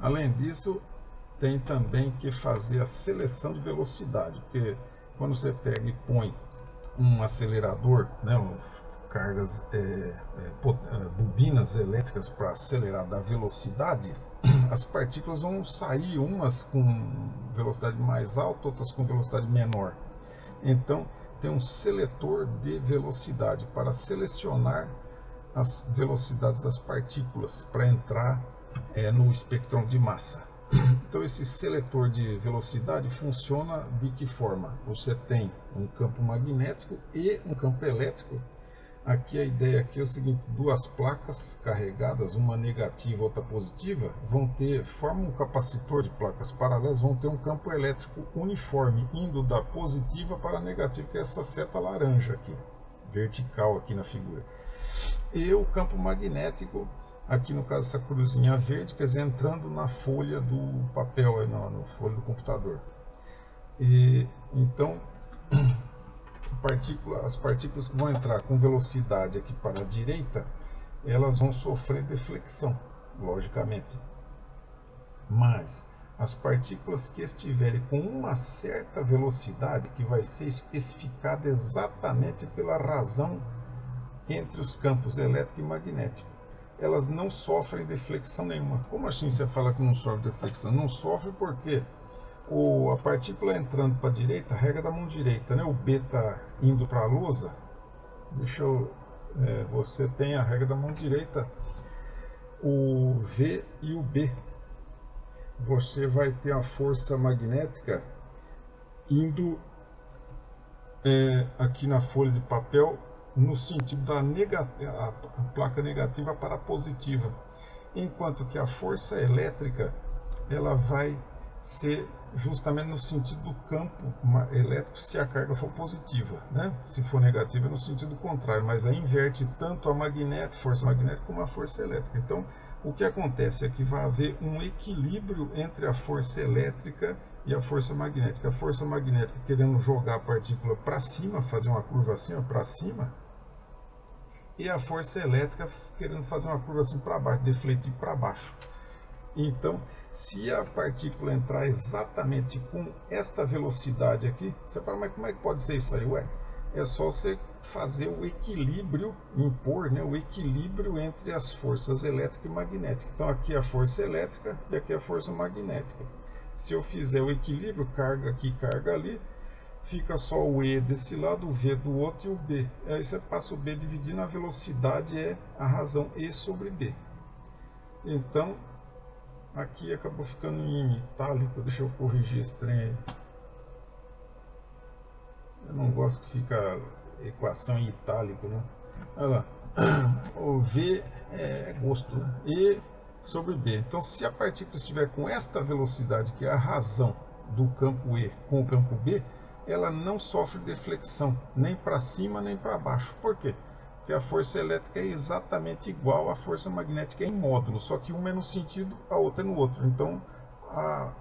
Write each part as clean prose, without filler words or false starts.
Além disso, tem também que fazer a seleção de velocidade, porque quando você pega e põe um acelerador, né, cargas, bobinas elétricas para acelerar da velocidade, as partículas vão sair, umas com velocidade mais alta, outras com velocidade menor. Então, tem um seletor de velocidade para selecionar as velocidades das partículas para entrar no espectro de massa. Então, esse seletor de velocidade funciona de que forma? Você tem um campo magnético e um campo elétrico. Aqui a ideia aqui é o seguinte: duas placas carregadas, uma negativa, outra positiva, formam um capacitor de placas paralelas, vão ter um campo elétrico uniforme, indo da positiva para a negativa, que é essa seta laranja aqui, vertical aqui na figura. E o campo magnético, aqui no caso essa cruzinha verde, quer dizer, entrando na folha do papel, na folha do computador. E então as partículas que vão entrar com velocidade aqui para a direita, elas vão sofrer deflexão, logicamente. Mas as partículas que estiverem com uma certa velocidade, que vai ser especificada exatamente pela razão entre os campos elétrico e magnético, elas não sofrem deflexão nenhuma. Como a ciência fala que não sofre deflexão? Não sofre porque a partícula entrando para a direita, a regra da mão direita, né? O B está indo para a lousa. Você tem a regra da mão direita, o V e o B. Você vai ter a força magnética indo aqui na folha de papel no sentido da a placa negativa para a positiva, enquanto que a força elétrica ela vai ser justamente no sentido do campo elétrico se a carga for positiva, né? Se for negativa no sentido contrário, mas aí inverte tanto a força magnética como a força elétrica. Então o que acontece é que vai haver um equilíbrio entre a força elétrica e a força magnética. A força magnética querendo jogar a partícula para cima, fazer uma curva assim para cima, e a força elétrica querendo fazer uma curva assim para baixo, defletir para baixo. Então, se a partícula entrar exatamente com esta velocidade aqui, você fala, mas como é que pode ser isso aí? Ué, é só você fazer o equilíbrio, impor, né, o equilíbrio entre as forças elétrica e magnética. Então aqui é a força elétrica e aqui é a força magnética. Se eu fizer o equilíbrio, carga aqui, carga ali, fica só o E desse lado, o V do outro e o B. Aí você passa o B dividindo, a velocidade é a razão E sobre B. Então, aqui acabou ficando em itálico, deixa eu corrigir esse trem aí. Eu não gosto que fica equação em itálico, né? Olha lá, o V é gosto, né? E sobre B. Então, se a partícula estiver com esta velocidade, que é a razão do campo E com o campo B, ela não sofre deflexão, nem para cima nem para baixo. Por quê? Porque a força elétrica é exatamente igual à força magnética em módulo, só que uma é no sentido, a outra é no outro. Então,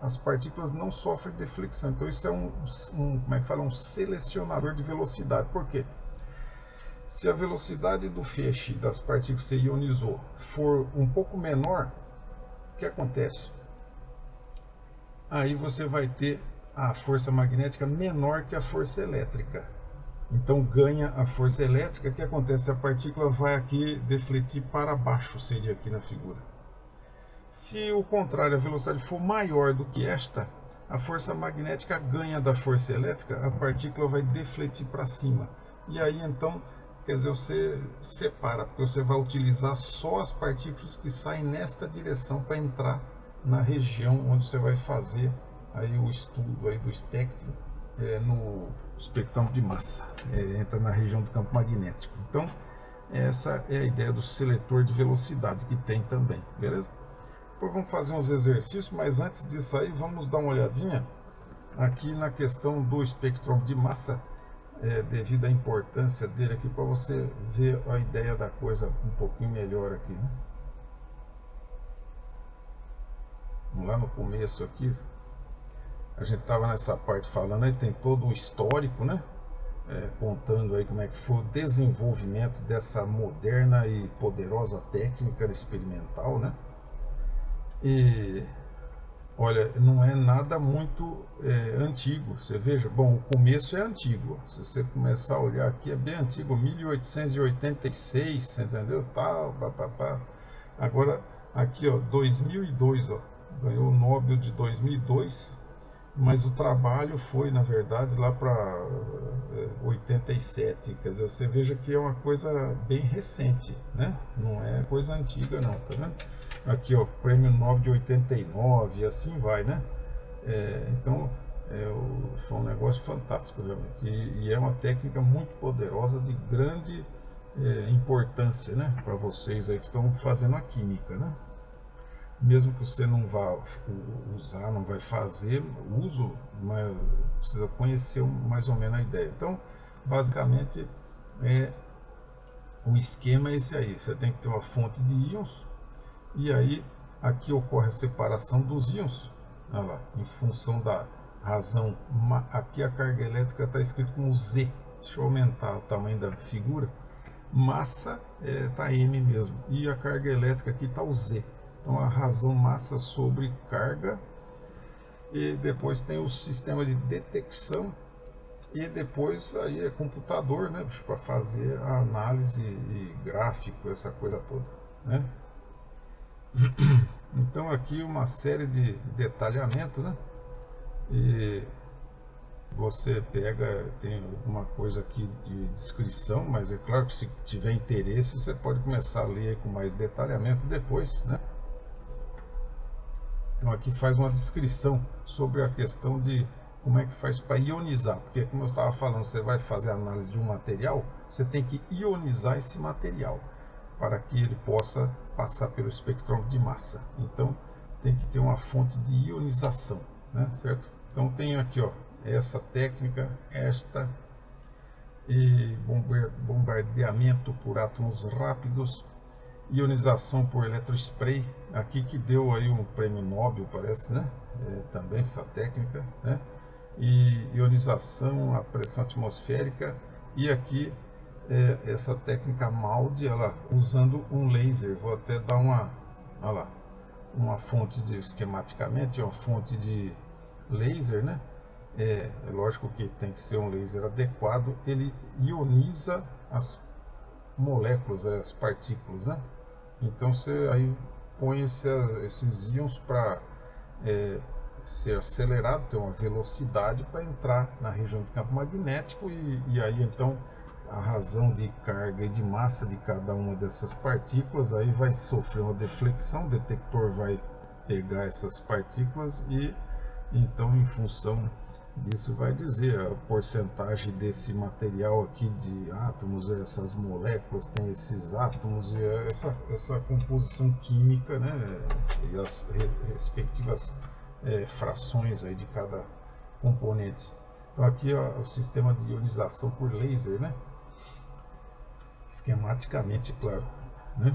as partículas não sofrem deflexão. Então, isso é como é que fala? Um selecionador de velocidade. Por quê? Se a velocidade do feixe das partículas que você ionizou for um pouco menor, o que acontece? Aí você vai ter a força magnética menor que a força elétrica. Então ganha a força elétrica. O que acontece? A partícula vai aqui defletir para baixo, seria aqui na figura. Se o contrário, a velocidade for maior do que esta, a força magnética ganha da força elétrica, a partícula vai defletir para cima. E aí então, quer dizer, você separa, porque você vai utilizar só as partículas que saem nesta direção para entrar na região onde você vai fazer aí o estudo aí do espectro, no espectrômetro de massa, entra na região do campo magnético. Então, essa é a ideia do seletor de velocidade que tem também, beleza? Depois vamos fazer uns exercícios, mas antes disso aí, vamos dar uma olhadinha aqui na questão do espectrômetro de massa, devido à importância dele aqui, para você ver a ideia da coisa um pouquinho melhor aqui, né? Vamos lá no começo aqui, a gente estava nessa parte falando aí, tem todo um histórico, né? Contando aí como é que foi o desenvolvimento dessa moderna e poderosa técnica experimental, né? E olha, não é nada muito antigo. Você veja, bom, o começo é antigo. Se você começar a olhar aqui, é bem antigo, 1886, você entendeu? Tal, papapá. Agora, aqui, ó, 2002, ó, ganhou o Nobel de 2002, mas o trabalho foi, na verdade, lá para 87. Quer dizer, você veja que é uma coisa bem recente, né? Não é coisa antiga, não, tá vendo? Aqui, ó, prêmio Nobel de 89 e assim vai, né? Então, foi um negócio fantástico, realmente. E é uma técnica muito poderosa, de grande importância, né? Para vocês aí que estão fazendo a química, né? Mesmo que você não vá usar, não vai fazer uso, mas precisa conhecer mais ou menos a ideia. Então, basicamente, o esquema é esse aí. Você tem que ter uma fonte de íons, e aí aqui ocorre a separação dos íons. Olha lá, em função da razão, aqui a carga elétrica está escrito como Z. Deixa eu aumentar o tamanho da figura. Massa está M mesmo, e a carga elétrica aqui está o Z. Então a razão massa sobre carga, e depois tem o sistema de detecção, e depois aí é computador, né, para fazer a análise e gráfico, essa coisa toda, né? Então aqui uma série de detalhamento, né? E você pega, tem alguma coisa aqui de descrição, mas é claro que se tiver interesse você pode começar a ler com mais detalhamento depois, né? Então aqui faz uma descrição sobre a questão de como é que faz para ionizar, porque como eu estava falando, você vai fazer a análise de um material, você tem que ionizar esse material para que ele possa passar pelo espectrômetro de massa. Então tem que ter uma fonte de ionização, né, certo? Então tem aqui, ó, essa técnica, esta, e bombardeamento por átomos rápidos, ionização por eletrospray, aqui que deu aí um prêmio Nobel, parece, né? Também essa técnica, né? E ionização a pressão atmosférica, e aqui essa técnica MALDI, ela usando um laser. Vou até dar uma, olha lá, uma fonte de, esquematicamente, uma fonte de laser, né? É lógico que tem que ser um laser adequado. Ele ioniza as moléculas, as partículas, né? Então você aí põe esses íons para ser acelerado, ter uma velocidade para entrar na região do campo magnético, e aí então a razão de carga e de massa de cada uma dessas partículas aí vai sofrer uma deflexão, o detector vai pegar essas partículas, e então em função disso vai dizer a porcentagem desse material aqui de átomos, essas moléculas tem esses átomos, e essa composição química, né, e as respectivas frações aí de cada componente. Então aqui, ó, o sistema de ionização por laser, né, esquematicamente, claro, né?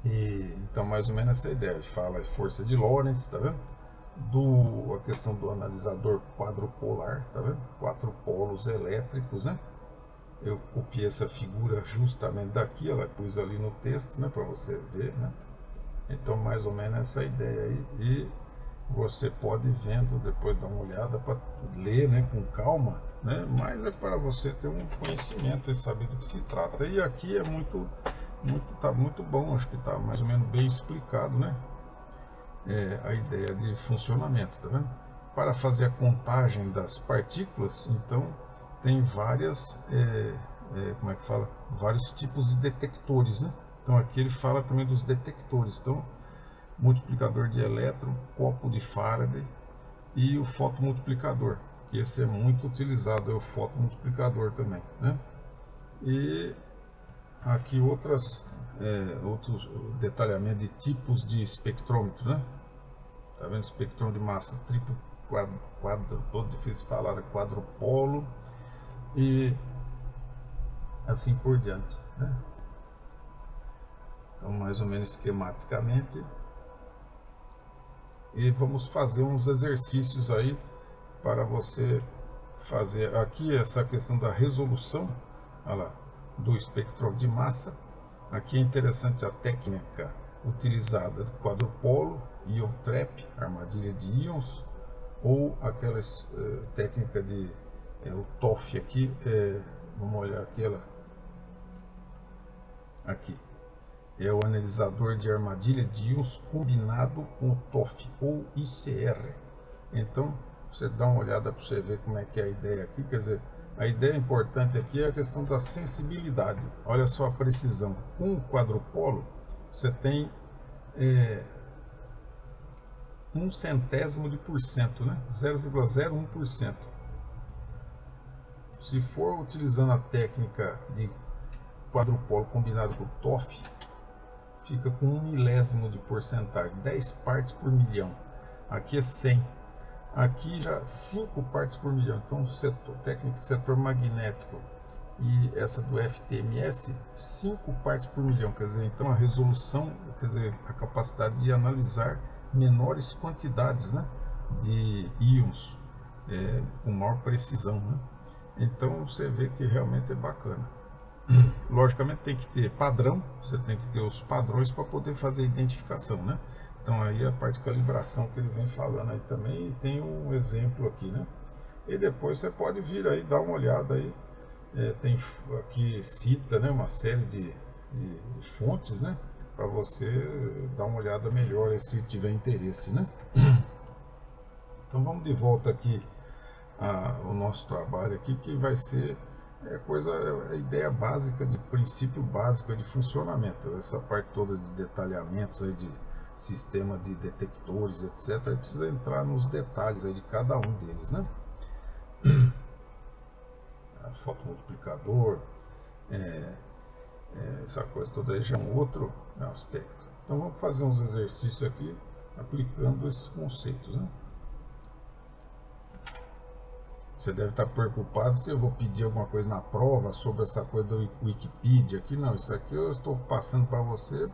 E então mais ou menos essa ideia. A gente fala força de Lorentz, tá vendo? A questão do analisador quadrupolar, tá vendo? 4 polos elétricos, né? Eu copiei essa figura justamente daqui, ela pus ali no texto, né, para você ver, né? Então mais ou menos essa ideia aí, e você pode ir vendo, depois dar uma olhada para ler, né, com calma, né? Mas é para você ter um conhecimento e saber do que se trata. E aqui é tá muito bom, acho que tá mais ou menos bem explicado, né? A ideia de funcionamento, tá vendo? Para fazer a contagem das partículas, então tem várias, como é que fala? Vários tipos de detectores, né? Então aqui ele fala também dos detectores. Então, multiplicador de elétron, copo de Faraday e o fotomultiplicador, que esse é muito utilizado, é o fotomultiplicador também, né? E aqui outros detalhamentos de tipos de espectrômetro, né? Tá vendo? Espectrômetro de massa triplo, todo difícil falar, é quadrupolo e assim por diante, né? Então mais ou menos esquematicamente, e vamos fazer uns exercícios aí para você fazer aqui essa questão da resolução, olha lá, do espectrômetro de massa. Aqui é interessante a técnica utilizada quadrupolo, ion trap, armadilha de íons, ou aquela técnica de o TOF aqui, vamos olhar aqui, é o analisador de armadilha de íons combinado com o TOF ou ICR. Então você dá uma olhada para você ver como é que é a ideia aqui, quer dizer, a ideia importante aqui é a questão da sensibilidade. Olha só a precisão. Com o quadrupolo você tem 0,01%, né? 0,01%. Se for utilizando a técnica de quadrupolo combinado com o TOF, fica com 1 milésimo de porcentagem, 10 partes por milhão. Aqui é 100. Aqui já 5 partes por milhão. Então, técnica de setor magnético e essa do FTMS, 5 partes por milhão. Quer dizer, então a resolução, quer dizer, a capacidade de analisar menores quantidades, né, de íons com maior precisão, né? Então você vê que realmente é bacana. Logicamente tem que ter padrão, você tem que ter os padrões para poder fazer a identificação, né? Então aí a parte de calibração que ele vem falando aí também, e tem um exemplo aqui, né? E depois você pode vir aí dar uma olhada aí, tem aqui cita, né, uma série de fontes, né, para você dar uma olhada melhor aí, se tiver interesse, né? Então vamos de volta aqui ao nosso trabalho aqui, que vai ser a ideia básica, de princípio básico de funcionamento. Essa parte toda de detalhamentos aí de sistema de detectores, etc. Aí precisa entrar nos detalhes aí de cada um deles, né? Fotomultiplicador, essa coisa toda aí já é um outro aspecto. Então vamos fazer uns exercícios aqui aplicando esses conceitos, né? Você deve estar preocupado se eu vou pedir alguma coisa na prova sobre essa coisa do Wikipedia aqui. Não, isso aqui eu estou passando para você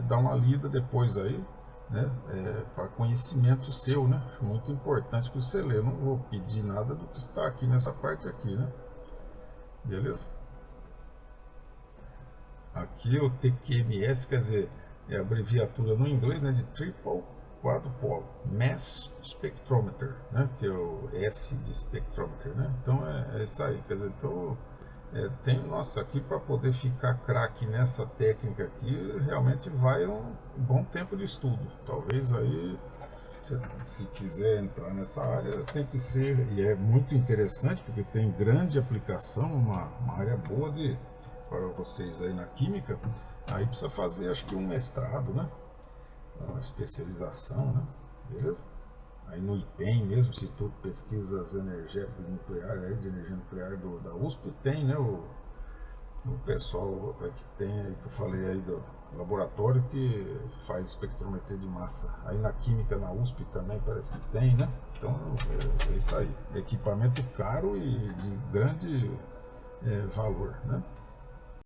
dar uma lida depois aí, né? Para conhecimento seu, né? Muito importante que você lê. Eu não vou pedir nada do que está aqui nessa parte aqui, né? Beleza? Aqui o TQMS, quer dizer, é a abreviatura no inglês, né, de Triple Quadrupole Mass Spectrometer, né, que é o S de Spectrometer, né? Então é isso aí, quer dizer, então nossa, aqui para poder ficar craque nessa técnica aqui, realmente vai um bom tempo de estudo. Talvez aí, se quiser entrar nessa área, tem que ser, e é muito interessante, porque tem grande aplicação, uma área boa para vocês aí na química. Aí precisa fazer, acho que um mestrado, né? Uma especialização, né? Beleza? Aí no IPEM mesmo, Instituto de Pesquisas Energéticas Nucleares, de Energia Nuclear da USP, tem, né? O pessoal que tem aí, que eu falei aí do laboratório que faz espectrometria de massa. Aí na química, na USP também parece que tem, né? Então é isso aí. Equipamento caro e de grande valor, né?